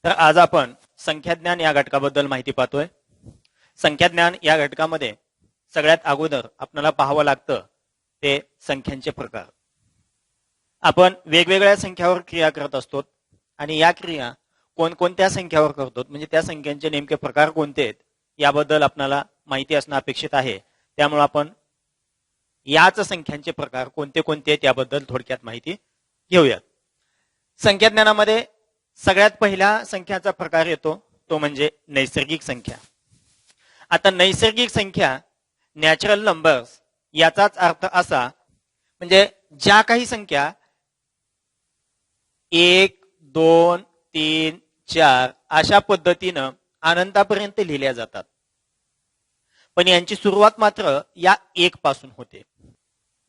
तर आज आपण संख्याज्ञान या घटकाबद्दल माहिती पाहतोय. संख्याज्ञान या घटकामध्ये सगळ्यात अगोदर आपल्याला पाहावं लागतं ते संख्यांचे प्रकार. आपण वेगवेगळ्या संख्यावर क्रिया करत असतो आणि या क्रिया कोणकोणत्या संख्यावर करतो म्हणजे त्या संख्यांचे नेमके प्रकार कोणते आहेत याबद्दल आपल्याला माहिती असणं अपेक्षित आहे. त्यामुळे आपण याच संख्यांचे प्रकार कोणते कोणते आहेत याबद्दल थोडक्यात माहिती घेऊयात. संख्याज्ञानामध्ये सगळ्यात पहिला संख्याचा प्रकार येतो तो म्हणजे नैसर्गिक संख्या. आता नैसर्गिक संख्या नॅचरल नंबर्स याचाच अर्थ असा म्हणजे ज्या काही संख्या 1, 2, 3, 4 अशा पद्धतीनं अनंतापर्यंत लिहिल्या जातात, पण यांची सुरुवात मात्र या 1 पासून होते.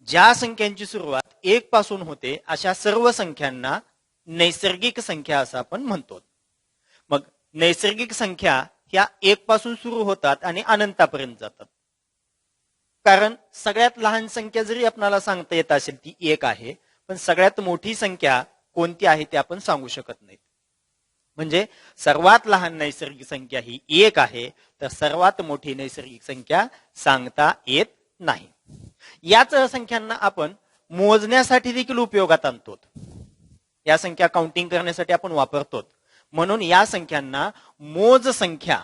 ज्या संख्यांची सुरुवात 1 पासून होते अशा सर्व संख्यांना नैसर्गिक संख्या असं आपण म्हणतो. मग नैसर्गिक संख्या ह्या 1 पासून सुरू होतात आणि अनंतापर्यंत जातात. कारण सगळ्यात लहान संख्या जरी आपल्याला सांगता येत असेल ती 1 आहे, पण सगळ्यात मोठी संख्या कोणती आहे ते आपण सांगू शकत नाही. म्हणजे सर्वात लहान नैसर्गिक संख्या ही 1 आहे, तर सर्वात मोठी नैसर्गिक संख्या सांगता येत नाही. याच संख्यांना आपण मोजण्यासाठी देखील उपयोगात आणतो. या संख्या काउंटिंग करण्यासाठी आपण वापरतो, म्हणून या संख्यांना मोज संख्या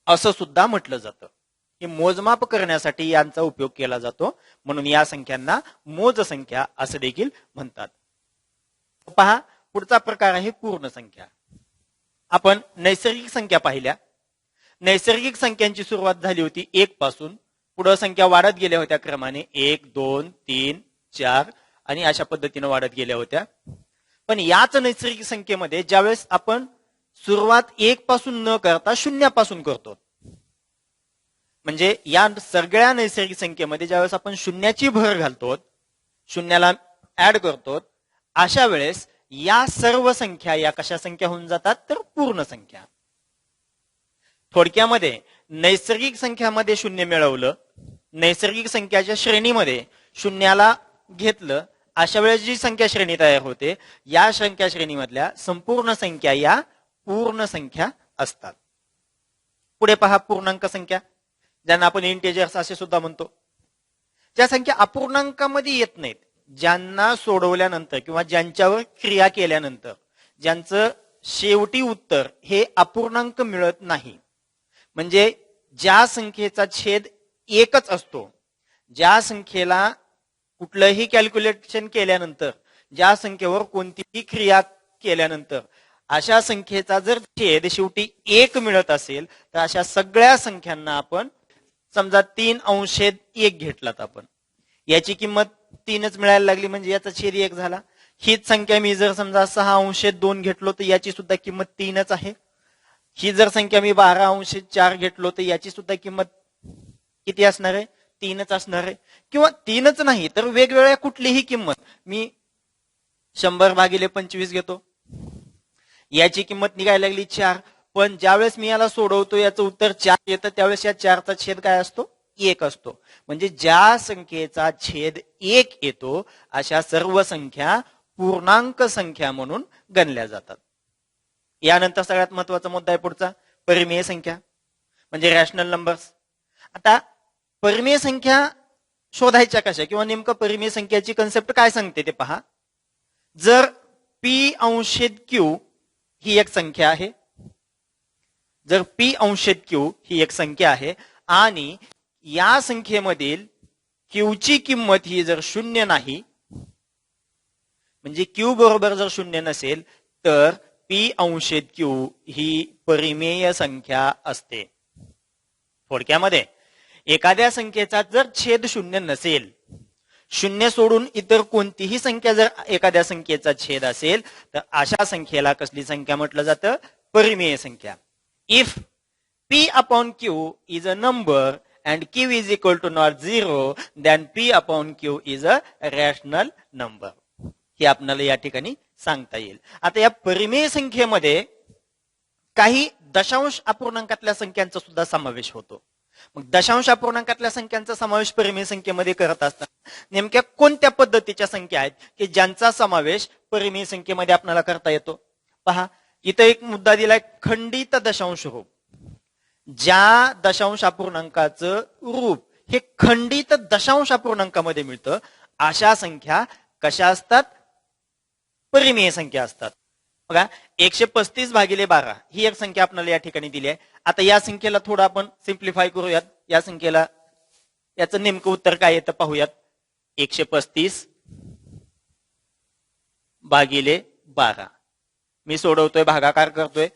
असं सुद्धा म्हटलं जातं. हे मोजमाप करण्यासाठी यांचा उपयोग केला जातो, म्हणून या संख्यांना मोज संख्या असं देखील म्हणतात. पहा, पुढचा प्रकार आहे पूर्ण संख्या. आपण नैसर्गिक संख्या पाहिल्या. नैसर्गिक संख्यांची सुरुवात झाली होती 1 पासून, पुढे संख्या वाढत गेल्या होत्या क्रमाने 1, 2, 3, 4 आणि अशा पद्धतीने वाढत गेल्या होत्या. पण याच नैसर्गिक संख्येमध्ये ज्यावेळेस आपण सुरुवात 1 पासून न करता 0 पासून करतो, म्हणजे या सगळ्या नैसर्गिक संख्येमध्ये ज्यावेळेस आपण शून्याची भर घालतो, शून्याला ऍड करतो, अशा वेळेस या सर्व संख्या या कशा संख्या होऊन जातात तर पूर्ण संख्या. थोडक्यामध्ये नैसर्गिक संख्यामध्ये 0 मिळवलं, नैसर्गिक संख्याच्या श्रेणीमध्ये शून्याला घेतलं, अशा वेळेस जी संख्या श्रेणी तयार होते या संख्या श्रेणीमधल्या संपूर्ण संख्या या पूर्ण संख्या असतात. पुढे पहा पूर्णांक संख्या, ज्यांना आपण इंटिजर्स असे सुद्धा म्हणतो. ज्या संख्या अपूर्णांकामध्ये येत नाहीत, ज्यांना सोडवल्यानंतर किंवा ज्यांच्यावर क्रिया केल्यानंतर ज्यांचं शेवटी उत्तर हे अपूर्णांक मिळत नाही, म्हणजे ज्या संख्येचा छेद 1च असतो, ज्या संख्येला कुठलंही कॅल्क्युलेशन केल्यानंतर ज्या संख्येवर कोणतीही क्रिया केल्यानंतर अशा संख्येचा जर छेद शेवटी 1 मिळत असेल तर अशा सगळ्या संख्यांना आपण समजा 3/1 घेतलात आपण, याची किंमत 3च मिळायला लागली म्हणजे याचा छेद 1 झाला. हीच संख्या मी जर समजा 6/2 घेतलो तर याची सुद्धा किंमत 3च आहे. ही जर संख्या मी 12/4 घेतलो तर याची सुद्धा किंमत किती असणार आहे 3च असणार आहे. किंवा 3च नाही तर वेगवेगळ्या कुठलीही किंमत मी 100/25 घेतो, याची किंमत निघायला लागली 4. पण ज्यावेळेस मी याला सोडवतो याचं उत्तर 4 येतं त्यावेळेस या 4चा छेद काय असतो 1 असतो. म्हणजे ज्या संख्येचा छेद 1 येतो अशा सर्व संख्या पूर्णांक संख्या म्हणून गणल्या जातात. यानंतर सगळ्यात महत्वाचा मुद्दा आहे पुढचा परिमेय संख्या म्हणजे रॅशनल नंबर्स. आता परिमेय संख्या शोधायच्या कशा किंवा नेमकं परिमेय संख्याची कन्सेप्ट काय सांगते ते पहा. जर p/q ही एक संख्या आहे, जर p/q ही एक संख्या आहे आणि या संख्येमधील q ची किंमत ही जर 0 नाही, म्हणजे q बरोबर जर 0 नसेल तर p/q ही परिमेय संख्या असते. थोडक्यामध्ये एखाद्या संख्येचा जर छेद 0 नसेल, 0 सोडून इतर कोणतीही संख्या जर एखाद्या संख्येचा छेद असेल तर अशा संख्येला कसली संख्या म्हटलं जातं परिमेय संख्या. If p/q is a number and q is equal to not 0 then p/q is a rational number. हे आपल्याला या ठिकाणी सांगता येईल. आता या परिमेय संख्येमध्ये काही दशांश अपूर्णांकातल्या संख्यांचा सुद्धा समावेश होतो. मग दशांश अपूर्णांकातल्या संख्यांचा समावेश परिमेय संख्येमध्ये करत असताना नेमक्या कोणत्या पद्धतीच्या संख्या आहेत की ज्यांचा समावेश परिमेय संख्येमध्ये आपल्याला करता येतो? पहा, इथं एक मुद्दा दिलाय, खंडित दशांश रूप. ज्या दशांश अपूर्णांकाचं रूप हे खंडित दशांश अपूर्णांकामध्ये मिळतं अशा संख्या कशा असतात? परिमेय संख्या असतात. बघा, 135/12 ही एक संख्या आपल्याला या ठिकाणी दिली आहे. आता या संख्येला थोडं आपण सिम्प्लिफाय करूयात. या संख्येला याचं नेमकं उत्तर काय येतं पाहूयात. 135/12 मी सोडवतोय, भागाकार करतोय.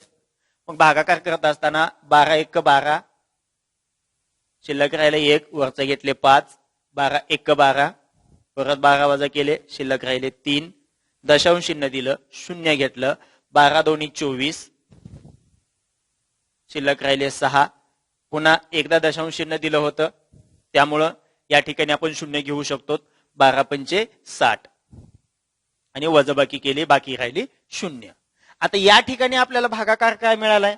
मग भागाकार करत असताना 12 1 12, शिल्लक राहिले 1, वरचं घेतले 5, 12 1 12, परत 12 वजा केले, शिल्लक राहिले 3, दशांश चिन्ह दिलं, 0 घेतलं, 12 2 24, शिल्लक राहिले 6, पुन्हा एकदा दशांश चिन्ह दिलं होतं त्यामुळं या ठिकाणी आपण 0 घेऊ शकतो. 12 पंचे 60 आणि वजाबाकी केली, बाकी राहिली 0. आता या ठिकाणी आपल्याला भागाकार काय मिळालाय?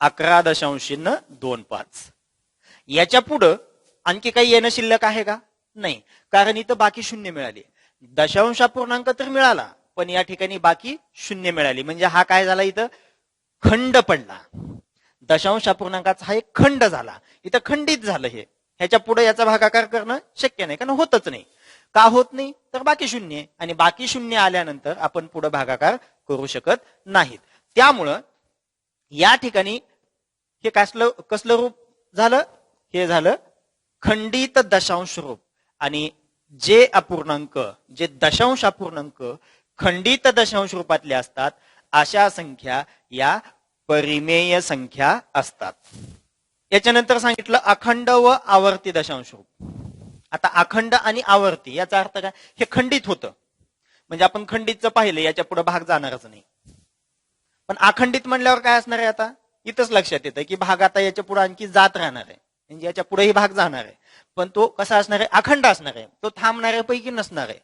11.25. याच्या पुढं आणखी काही येणं शिल्लक आहे का? नाही, कारण इथं बाकी 0 मिळाली. दशांश अपूर्णांक तर मिळाला, पण या ठिकाणी बाकी 0 मिळाली. म्हणजे हा काय झाला? इथं खंड पडला. दशांश अपूर्णांकाचा हा एक खंड झाला, इथं खंडित झालं. हे ह्याच्या पुढे याचा भागाकार करणं शक्य नाही, कारण होतच नाही. का होत नाही? तर बाकी 0, आणि बाकी 0 आल्यानंतर आपण पुढे भागाकार करू शकत नाहीत. त्यामुळं या ठिकाणी हे कसलं रूप झालं? हे झालं खंडित दशांश रूप. आणि जे अपूर्णांक, जे दशांश अपूर्णांक खंडित दशांश रूपातले असतात अशा संख्या या परिमेय संख्या असतात. याच्यानंतर सांगितलं अखंड व आवर्ती दशांश रूप. आता अखंड आणि आवर्ती याचा अर्थ काय? हे खंडित होतं, म्हणजे आपण खंडितचं पाहिलं, याच्या पुढे भाग जाणारच नाही. पण अखंडित म्हणल्यावर काय असणार आहे? आता इथंच लक्षात येतं की भाग आता याच्या पुढे आणखी जात राहणार आहे, म्हणजे याच्या पुढेही भाग जाणार आहे. पण तो कसा असणार आहे? अखंड असणार आहे, तो थांबणाऱ्या पैकी नसणार आहे.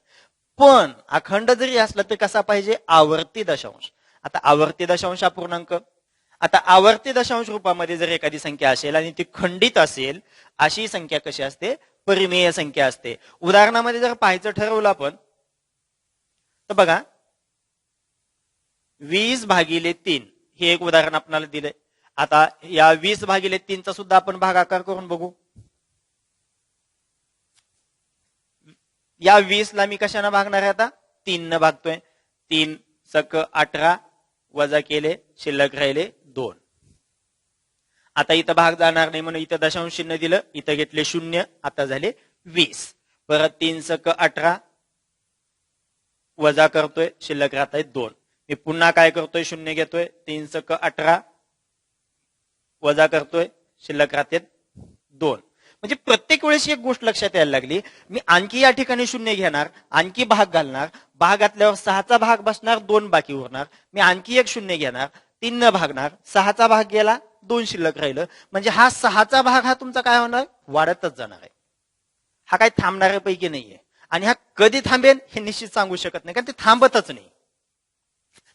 पण अखंड जरी असला तर कसा पाहिजे? आवर्ती दशांश. आता आवर्ती दशांश अपूर्णांक, आता आवर्ती दशांश रूपामध्ये जर एखादी संख्या असेल आणि ती खंडित असेल, अशी संख्या कशी असते? परिमेय संख्या असते. उदाहरणामध्ये जर पाहायचं ठरवलं आपण तर बघा, 20/3 हे एक उदाहरण आपल्याला दिलंय. आता या 20/3 चा सुद्धा आपण भागाकार करून बघू. या 20 ला मी कशाने भागणार आहे? आता 3 न भागतोय. 3 सक 18 वजा केले, शिल्लक राहिले 2. आता इथं भाग जाणार नाही म्हणून इथं दशांश चिन्ह दिलं, इथं घेतले 0, आता झाले 20. परत 3 सक 18 वजा करतोय, शिल्लक राहत आहे 2. मी पुन्हा काय करतोय? 0 घेतोय, 3 सक 18 वजा करतोय, शिल्लक राहते 2. म्हणजे प्रत्येक वेळेस एक गोष्ट लक्षात यायला लागली, मी आणखी या ठिकाणी 0 घेणार, आणखी भाग घालणार, भाग घातल्यावर 6चा भाग बसणार, 2 बाकी उरणार. मी आणखी एक 0 घेणार, 3 न भागणार, 6चा भाग गेला, 2 शिल्लक राहिलं. म्हणजे हा 6चा भाग हा तुमचा काय होणार? वाढतच जाणार आहे. हा काय थांबणाऱ्यापैकी नाहीये. आणि हा कधी थांबेल हे निश्चित सांगू शकत नाही, कारण ते थांबतच नाही.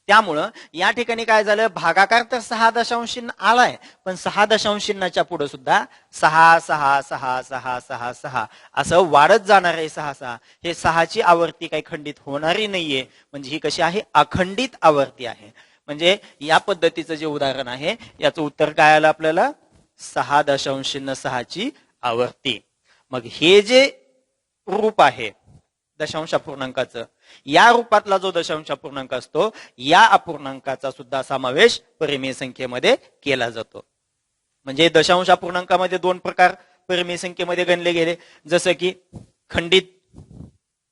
त्यामुळं या ठिकाणी काय झालं? भागाकार तर 6 दशांश चिन्ह आलाय, पण 6 दशांश चिन्हाच्या पुढे सुद्धा 6 6 6 6 6 6 असं वाढत जाणार आहे. 6 6 हे 6ची आवर्ती काही खंडित होणारी नाहीये, म्हणजे ही कशी आहे? अखंडित आवर्ती आहे. म्हणजे या पद्धतीचं जे उदाहरण आहे याचं उत्तर काय आलं आपल्याला? 6.6ची आवर्ती. मग हे जे रूप आहे दशांश अपूर्णांकाचं, या रूपातला जो दशांश अपूर्णांक असतो, या अपूर्णांकाचा सुद्धा समावेश परिमेय संख्येमध्ये केला जातो. म्हणजे दशांश अपूर्णांकामध्ये 2 प्रकार परिमेय संख्येमध्ये गणले गेले, जसं की खंडित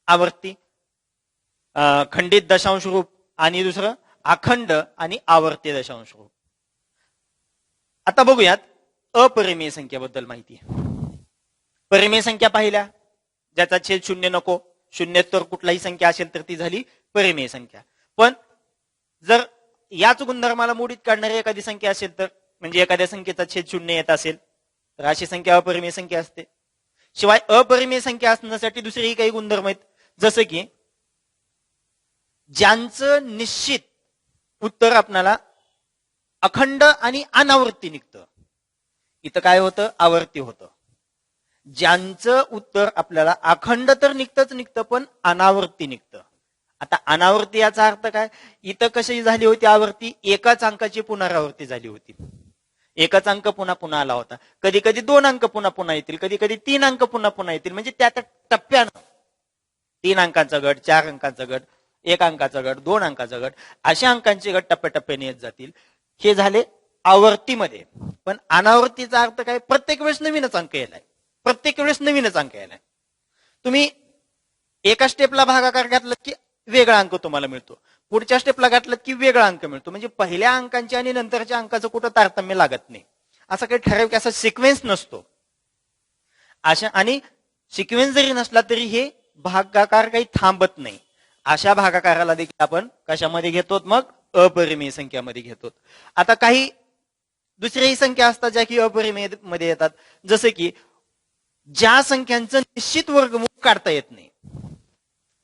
आवर्ती, खंडित दशांश रूप, आणि दुसरं अखंड आणि आवर्ती दशांश रूप. आता बघूयात अपरिमेय संख्येबद्दल माहिती. परिमेय संख्या पाहिल्या, ज्याचा छेद 0 नको, 0 कुठलाही संख्या असेल तर ती झाली परिमेय संख्या. पण जर याच गुणधर्माला मोडीत काढणारी एखादी संख्या असेल तर, म्हणजे एखाद्या संख्येचा छेद 0 येत असेल तर अशी संख्या अपरिमेय संख्या असते. शिवाय अपरिमेय संख्या असण्यासाठी दुसरेही काही गुणधर्म आहेत, जसं की ज्यांचं निश्चित उत्तर आपल्याला अखंड आणि अनावर्ती निघतं. इथं काय होतं, आवर्ती होतं. ज्यांचं उत्तर आपल्याला अखंड तर निघतं पण अनावर्ती निघतं. आता अनावर्ती याचा अर्थ काय, इथं कशी झाली होती आवर्ती, एकाच अंकाची पुनरावृत्ती झाली होती. एकच अंक पुन्हा पुन्हा आला होता. कधी कधी 2 अंक पुन्हा पुन्हा येतील, कधी कधी 3 अंक पुन्हा पुन्हा येतील. म्हणजे त्या टप्प्यानं 3 अंकांचा गट, 4 अंकांचा गट, 1 अंकाचा गट, 2 अंकाचा गट, अशा अंकांचे गट टप्प्याटप्प्याने येत जातील. हे झाले आवर्तीमध्ये. पण अनावर्तीचा अर्थ काय, प्रत्येक वेळेस नवीनच अंक येलाय, प्रत्येक वेळेस नवीनच अंक येलाय. तुम्ही एका स्टेपला भागाकार घातला की वेगळा अंक तुम्हाला मिळतो, पुढच्या स्टेपला घातलं की वेगळा अंक मिळतो. म्हणजे पहिल्या अंकांच्या आणि नंतरच्या अंकाचं कुठं तारतम्य लागत नाही. असा काही ठराविक असा सिक्वेन्स नसतो. अशा आणि सिक्वेन्स जरी नसला तरी हे भागाकार काही थांबत नाही. अशा भागाकाराला देखील आपण कशामध्ये घेतो, मग अपरिमेय संख्यामध्ये घेतो. आता काही दुसऱ्याही संख्या असतात ज्या की अपरिमेय मध्ये येतात. जसे की ज्या संख्यांचं निश्चित वर्गमूळ काढता येत नाही,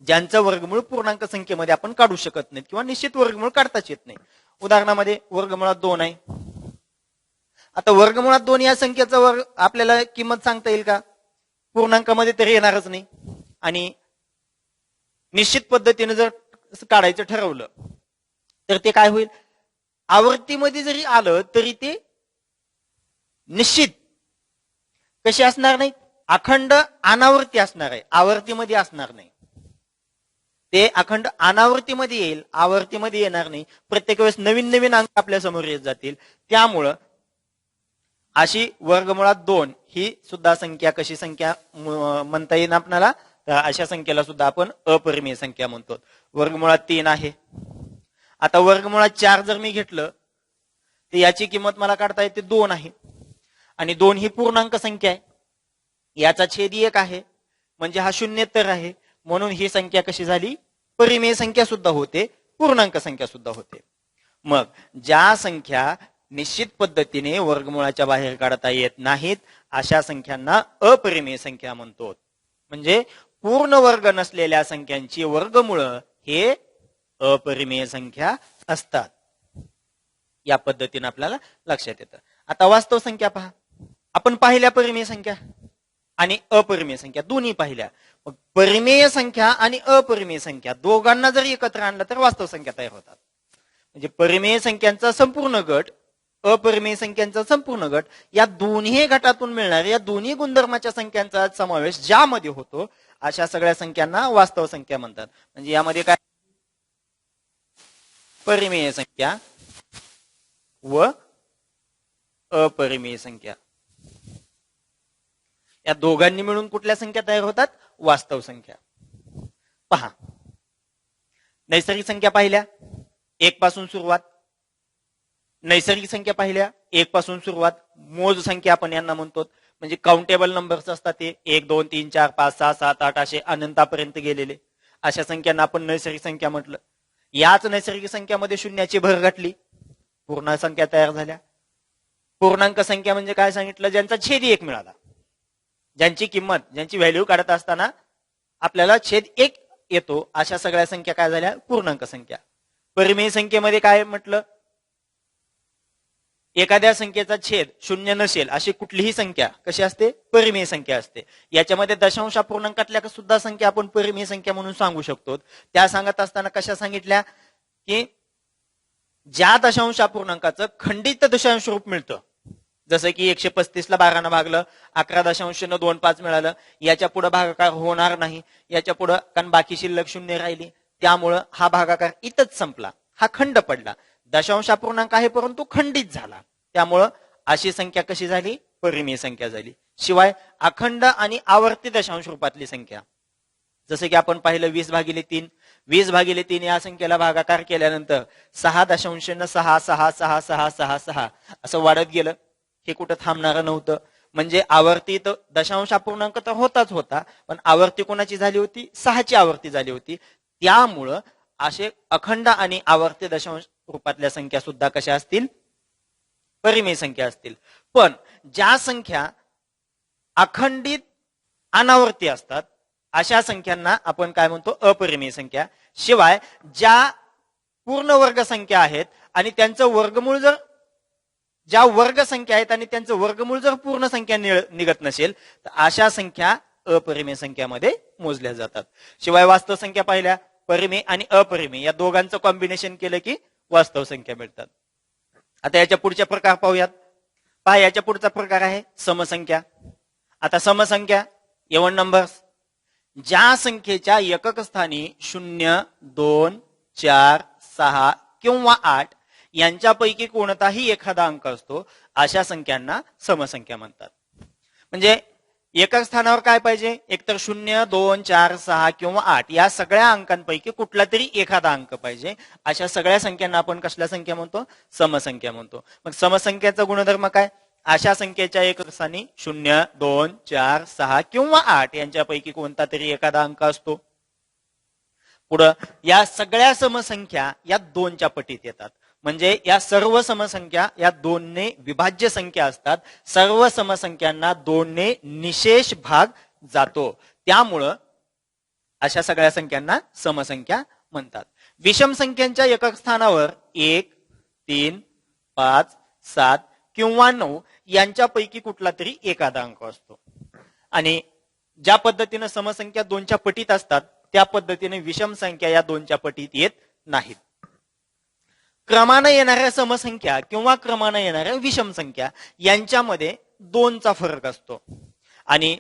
ज्यांचं वर्गमूळ पूर्णांक संख्येमध्ये आपण काढू शकत नाही किंवा निश्चित वर्गमूळ काढताच येत नाही. उदाहरणामध्ये वर्गमुळात 2 आहे. आता वर्गमुळात 2 या संख्येचा वर्ग आपल्याला किंमत सांगता येईल का, पूर्णांकामध्ये तरी येणारच नाही. आणि निश्चित पद्धतीने जर काढायचं ठरवलं तर ते काय होईल, आवर्तीमध्ये जरी आलं तरी ते निश्चित कसे असणार नाही, अखंड अनावर्ती असणार आहे, आवर्तीमध्ये असणार नाही. ते अखंड अनावर्तीमध्ये येईल, आवर्तीमध्ये येणार नाही. प्रत्येक वेळेस नवीन नवीन अंक आपल्या समोर येत जातील. त्यामुळं अशी वर्गमुळात 2 ही सुद्धा संख्या कशी संख्या म्हणता येईल आपल्याला, तर अशा संख्येला सुद्धा आपण अपरिमेय संख्या म्हणतो. वर्गमुळात 3 आहे. आता वर्गमुळात 4 जर मी घेतलं तर याची किंमत मला काढता येते 2 आहे. आणि 2 ही पूर्णांक संख्या आहे, याचा छेद 1 आहे, म्हणजे हा शून्येतर आहे. म्हणून ही संख्या कशी झाली, परिमेय संख्या सुद्धा होते, पूर्णांक संख्या सुद्धा होते. मग ज्या संख्या निश्चित पद्धतीने वर्गमुळाच्या बाहेर काढता येत नाहीत अशा संख्यांना अपरिमेय संख्या म्हणतो. म्हणजे पूर्ण वर्ग नसलेल्या संख्यांची वर्गमूळ हे अपरिमेय संख्या असतात. या पद्धतीने आपल्याला लक्षात येतं. आता वास्तव संख्या पहा. आपण पाहिल्या परिमेय संख्या आणि अपरिमेय संख्या दोन्ही पाहिल्या. मग परिमेय संख्या आणि अपरिमेय संख्या दोघांना जर एकत्र आणलं तर वास्तव संख्या तयार होतात. म्हणजे परिमेय संख्यांचा संपूर्ण गट, अपरिमेय संख्यांचा संपूर्ण गट, या दोन्ही गटातून मिळणाऱ्या या दोन्ही गुणधर्माच्या संख्यांचा समावेश ज्यामध्ये होतो अशा सगळ्या संख्यांना वास्तव संख्या म्हणतात. म्हणजे यामध्ये काय, परिमेय संख्या व अपरिमेय संख्या या दोघांनी मिळून कुठल्या संख्या तयार होतात, वास्तव संख्या. पहा, नैसर्गिक संख्या पाहिल्या 1 पासून सुरुवात, नैसर्गिक संख्या पाहिल्या 1 पासून सुरुवात, मोज संख्या आपण यांना म्हणतो. म्हणजे काउंटेबल नंबर्स असतात ते 1 2 3 4 5 6 7 8 असे अनंतापर्यंत गेलेले, अशा संख्यांना आपण नैसर्गिक संख्या म्हटलं. याच नैसर्गिक संख्यामध्ये शून्याची भर घातली, पूर्ण संख्या तयार झाल्या. पूर्णांक संख्या म्हणजे काय सांगितलं, ज्यांचा छेद 1 मिळाला, ज्यांची किंमत, ज्यांची व्हॅल्यू काढत असताना आपल्याला छेद 1 येतो, अशा सगळ्या संख्या काय झाल्या, पूर्णांक संख्या. परिमेय संख्येमध्ये काय म्हटलं, एखाद्या संख्येचा छेद 0 नसेल अशी कुठलीही संख्या कशी असते, परिमेय संख्या असते. याच्यामध्ये दशांश अपूर्णांकातल्या सुद्धा संख्या आपण परिमेय संख्या म्हणून सांगू शकतो. त्या सांगत असताना कशा सांगितल्या, की ज्या दशांश अपूर्णांकाचं खंडित दशांश रूप मिळतं, जसं की 135 ला 12 ने भागलं 11.25 मिळालं, याच्या पुढे भागाकार होणार नाही, याच्या पुढे कारण बाकी शिल्लक 0 राहिली, त्यामुळं हा भागाकार इथंच संपला, हा खंड पडला. दशांश अपूर्णांक आहे परंतु खंडित झाला, त्यामुळं अशी संख्या कशी झाली, परिमेय संख्या झाली. शिवाय अखंड आणि आवर्ती दशांश रूपातली संख्या, जसं की आपण पाहिलं 20/3, 20/3 या संख्येला भागाकार केल्यानंतर 6.6666666 असं वाढत गेलं. हे कुठं थांबणारं नव्हतं. म्हणजे आवर्ती तर दशांश अपूर्णांक तर होताच होता, पण आवर्ती कोणाची झाली होती, 6ची आवर्ती झाली होती. त्यामुळं असे अखंड आणि आवर्ती दशांश रूपातल्या संख्या सुद्धा कशा असतील, परिमेय संख्या असतील. पण ज्या संख्या अखंडित अनावर्ती असतात अशा संख्यांना आपण काय म्हणतो, अपरिमेय संख्या. शिवाय ज्या पूर्ण वर्ग संख्या आहेत आणि त्यांचं वर्गमूळ जर ज्या वर्ग संख्या आहेत आणि त्यांचं वर्गमूळ जर पूर्ण संख्या निघत नसेल तर अशा संख्या अपरिमेय संख्यामध्ये मोजल्या जातात. शिवाय वास्तव संख्या पाहिल्या, परिमेय आणि अपरिमेय या दोघांचं कॉम्बिनेशन केलं की वास्तव संख्या मिळतात. आता याच्या पुढच्या प्रकार पाहूयात. पहा, याच्या पुढचा प्रकार आहे समसंख्या. आता समसंख्या इव्हन नंबर्स, ज्या संख्येच्या एकक स्थानी 0, 2, 4, 6 किंवा 8 यांच्यापैकी कोणताही एखादा अंक असतो अशा संख्यांना समसंख्या म्हणतात. म्हणजे एकक स्थानावर काय पाहिजे, एकतर 0, 2, 4, 6 किंवा 8 या सगळ्या अंकांपैकी कुठला तरी एखादा अंक पाहिजे. अशा सगळ्या संख्यांना आपण कसल्या संख्या म्हणतो, समसंख्या म्हणतो. मग समसंख्येचा गुणधर्म काय, अशा संख्येच्या एकक स्थानी 0, 2, 4, 6 किंवा 8 यांच्यापैकी कोणता तरी एखादा अंक असतो. पुढं या सगळ्या समसंख्या या 2च्या पटीत येतात. म्हणजे या सर्व समसंख्या या 2ने विभाज्य संख्या असतात. सर्व समसंख्यांना 2ने निशेष भाग जातो. त्यामुळं अशा सगळ्या संख्यांना समसंख्या म्हणतात. विषम संख्यांच्या एकक स्थानावर 1, 3, 5, 7 किंवा 9 यांच्यापैकी कुठला तरी एखादा अंक असतो. आणि ज्या पद्धतीने समसंख्या 2च्या पटीत असतात त्या पद्धतीने विषम संख्या या 2च्या पटीत येत नाहीत. क्रमाने येणाऱ्या समसंख्या किंवा क्रमाने येणाऱ्या विषम संख्या यांच्यामध्ये 2चा फरक असतो. आणि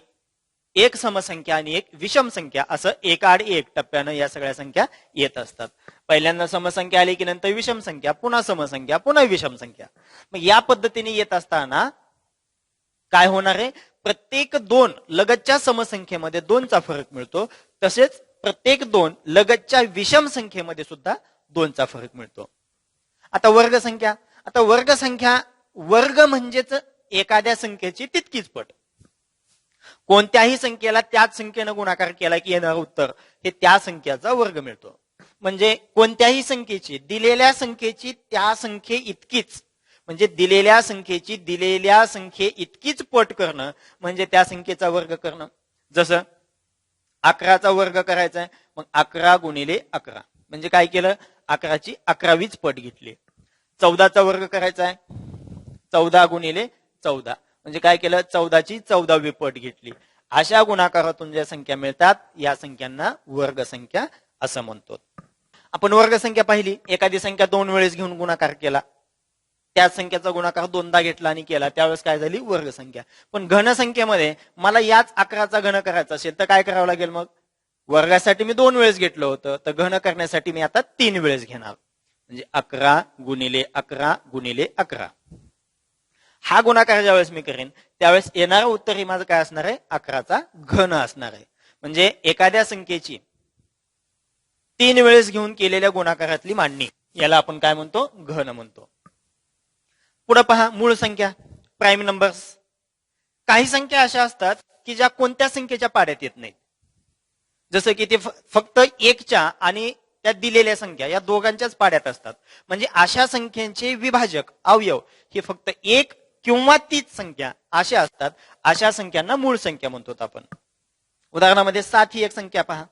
एक समसंख्या आणि एक विषम संख्या असं एकाआड एक टप्प्यानं या सगळ्या संख्या येत असतात. पहिल्यांदा समसंख्या आली की नंतर विषम संख्या, पुन्हा समसंख्या, पुन्हा विषम संख्या. मग या पद्धतीने येत असताना काय होणार आहे, प्रत्येक 2 लगतच्या समसंख्येमध्ये 2चा फरक मिळतो. तसेच प्रत्येक 2 लगतच्या विषम संख्येमध्ये सुद्धा 2चा फरक मिळतो. आता वर्गसंख्या. आता वर्गसंख्या, वर्ग म्हणजेच एखाद्या संख्येची तितकीच पट. कोणत्याही संख्येला त्याच संख्येनं गुणाकार केला की येणारं उत्तर हे त्या संख्येचा वर्ग मिळतो. म्हणजे कोणत्याही संख्येची, दिलेल्या संख्येची त्या संख्ये इतकीच, म्हणजे दिलेल्या संख्येची दिलेल्या संख्ये इतकीच पट करणं म्हणजे त्या संख्येचा वर्ग करणं. जसं 11चा वर्ग करायचा आहे, मग 11 गुणिले 11 म्हणजे काय केलं, 11ची 11वीच पट घेतली. 14चा वर्ग करायचा आहे, 14 गुणिले 14 म्हणजे काय केलं, 14ची 14वी पट घेतली. अशा गुणाकारातून ज्या संख्या मिळतात या संख्यांना वर्गसंख्या असं म्हणतो. आपण वर्गसंख्या पाहिली, एखादी संख्या 2 वेळेस घेऊन गुणाकार केला, त्याच संख्येचा गुणाकार 2दा घेतला आणि केला, त्यावेळेस काय झाली, वर्गसंख्या. पण घनसंख्येमध्ये मला याच 11चा घन करायचा असेल तर काय करावं लागेल, मग वर्गासाठी मी 2 वेळेस घेतलं होतं तर घन करण्यासाठी मी आता 3 वेळेस घेणार. म्हणजे 11 गुणिले 11 गुणिले 11 हा गुणाकार ज्यावेळेस मी करेन त्यावेळेस येणारं उत्तर हे माझं काय असणार आहे, 11चा घन असणार आहे. म्हणजे एखाद्या संख्येची 3 वेळेस घेऊन केलेल्या गुणाकारातली मांडणी याला आपण काय म्हणतो, घन म्हणतो. पुढे पहा, मूळ संख्या, प्राईम नंबर्स. काही संख्या अशा असतात की ज्या कोणत्या संख्येच्या पाड्यात येत नाहीत. जसं की ते फक्त 1च्या आणि त्या दिलेल्या संख्या या दोघांच्याच पाड्यात असतात. म्हणजे अशा संख्येचे विभाजक अवयव हे फक्त 1 किंवा तीच संख्या अशा असतात. अशा संख्यांना मूळ संख्या म्हणतो आपण. उदाहरणामध्ये 7 ही एक संख्या पहा.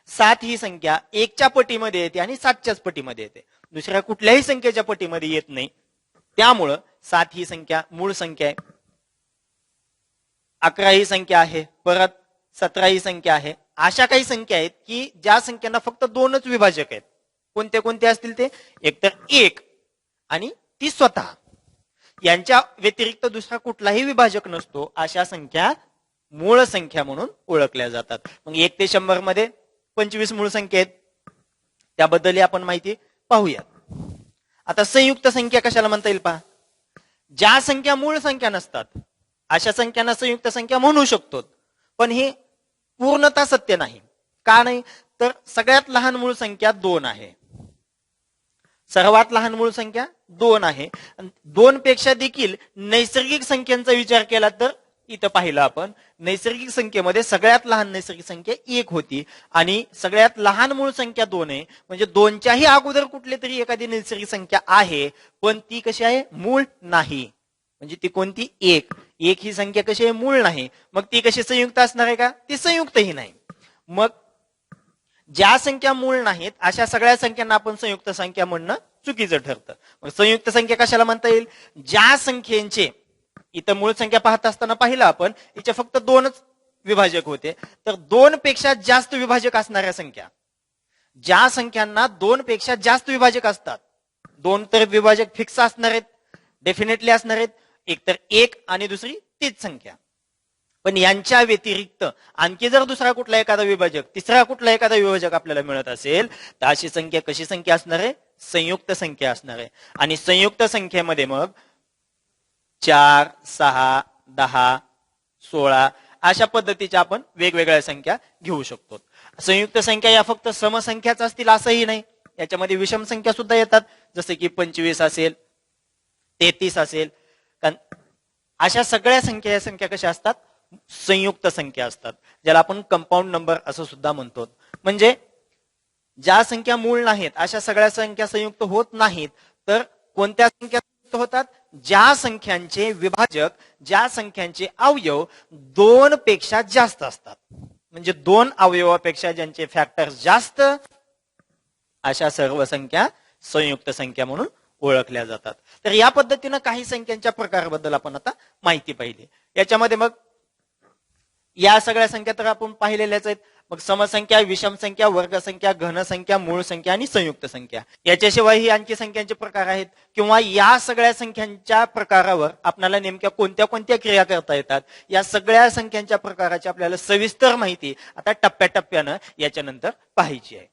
7 ही संख्या 1च्या पटीमध्ये येते आणि 7च्याच पटीमध्ये येते, दुसऱ्या कुठल्याही संख्येच्या पटीमध्ये येत नाही. त्यामुळं 7 ही संख्या मूळ संख्या आहे. 11 ही संख्या आहे, परत 17 ही संख्या आहे. अशा काही संख्या आहेत की ज्या संख्यांना फक्त 2च विभाजक आहेत. कोणते कोणते असतील ते, एकतर 1 आणि ती स्वतः, यांच्या व्यतिरिक्त दुसरा कुठलाही विभाजक नसतो. अशा संख्या मूळ संख्या म्हणून ओळखल्या जातात. मग 1 ते 100 मध्ये 25 मूळ संख्या आहेत, त्याबद्दल आपण माहिती पाहूया. आता संयुक्त संख्या कशाला म्हणता येईल पहा. ज्या संख्या मूळ संख्या नसतात अशा संख्यांना संयुक्त संख्या म्हणू शकतो, पण हे पूर्णतः सत्य नाही. का नाही, तर सगळ्यात लहान मूळ संख्या 2 आहे. सर्वात लहान मूळ संख्या 2 आहे. 2 पेक्षा देखील नैसर्गिक संख्यांचा विचार केला तर इथं पाहिलं आपण, नैसर्गिक संख्येमध्ये सगळ्यात लहान नैसर्गिक संख्या 1 होती आणि सगळ्यात लहान मूळ संख्या 2 आहे. म्हणजे 2च्याही अगोदर कुठली तरी एखादी नैसर्गिक संख्या आहे, पण ती कशी आहे, मूळ नाही. म्हणजे ती कोणती, 1. 1 ही संख्या कशी आहे, मूळ नाही. मग ती कशी संयुक्त असणार आहे का, ती संयुक्तही नाही. मग ज्या संख्या मूळ नाहीत अशा सगळ्या संख्यांना आपण संयुक्त संख्या म्हणणं चुकीचं ठरतं. मग संयुक्त संख्या कशाला म्हणता येईल? ज्या संख्येचे, इथं मूळ संख्या पाहत असताना पाहिलं आपण, हिचे फक्त दोनच विभाजक होते, तर दोन पेक्षा जास्त विभाजक असणाऱ्या संख्या, ज्या संख्यांना दोन पेक्षा जास्त विभाजक असतात, दोन तर विभाजक फिक्स असणार आहेत, डेफिनेटली असणार आहेत, एक तर एक आणि दुसरी तीच संख्या, पण यांच्या व्यतिरिक्त आणखी जर दुसरा कुठला एखादा विभाजक, तिसरा कुठला एखादा विभाजक आपल्याला मिळत असेल, तर अशी संख्या कशी संख्या असणार आहे? संयुक्त संख्या असणार आहे. आणि संयुक्त संख्येमध्ये मग 4, 6, 10, 16 अशा पद्धतीच्या आपण वेगवेगळ्या संख्या घेऊ शकतो. संयुक्त संख्या या फक्त समसंख्याच असतील असंही नाही, याच्यामध्ये विषम संख्या सुद्धा येतात, जसे की 25 असेल, 33 असेल. अशा सगळ्या संख्या, या संख्या कशा असतात? संयुक्त संख्या असतात, ज्याला आपण कंपाऊंड नंबर असं सुद्धा म्हणतो. म्हणजे ज्या संख्या मूळ नाहीत अशा सगळ्या संख्या संयुक्त होत नाहीत, तर कोणत्या संख्या संयुक्त होतात? ज्या संख्यांचे विभाजक, ज्या संख्यांचे अवयव दोन पेक्षा जास्त असतात, म्हणजे दोन अवयवापेक्षा ज्यांचे फॅक्टर्स जास्त, अशा सर्व संख्या संयुक्त संख्या म्हणून ओळखल्या जातात. तर या पद्धतीनं काही संख्यांच्या प्रकाराबद्दल आपण आता माहिती पाहिली. याच्यामध्ये मग या सगळ्या संख्या तर आपण पाहिलेल्याच आहेत. मग समसंख्या, विषम संख्या, वर्गसंख्या, घनसंख्या, मूळ संख्या आणि संयुक्त संख्या. याच्याशिवायही आणखी संख्यांचे प्रकार आहेत, किंवा या सगळ्या संख्यांच्या प्रकारावर आपल्याला नेमक्या कोणत्या कोणत्या क्रिया करता येतात, या सगळ्या संख्यांच्या प्रकाराची आपल्याला सविस्तर माहिती आता टप्प्याटप्प्यानं याच्यानंतर पाहायची आहे.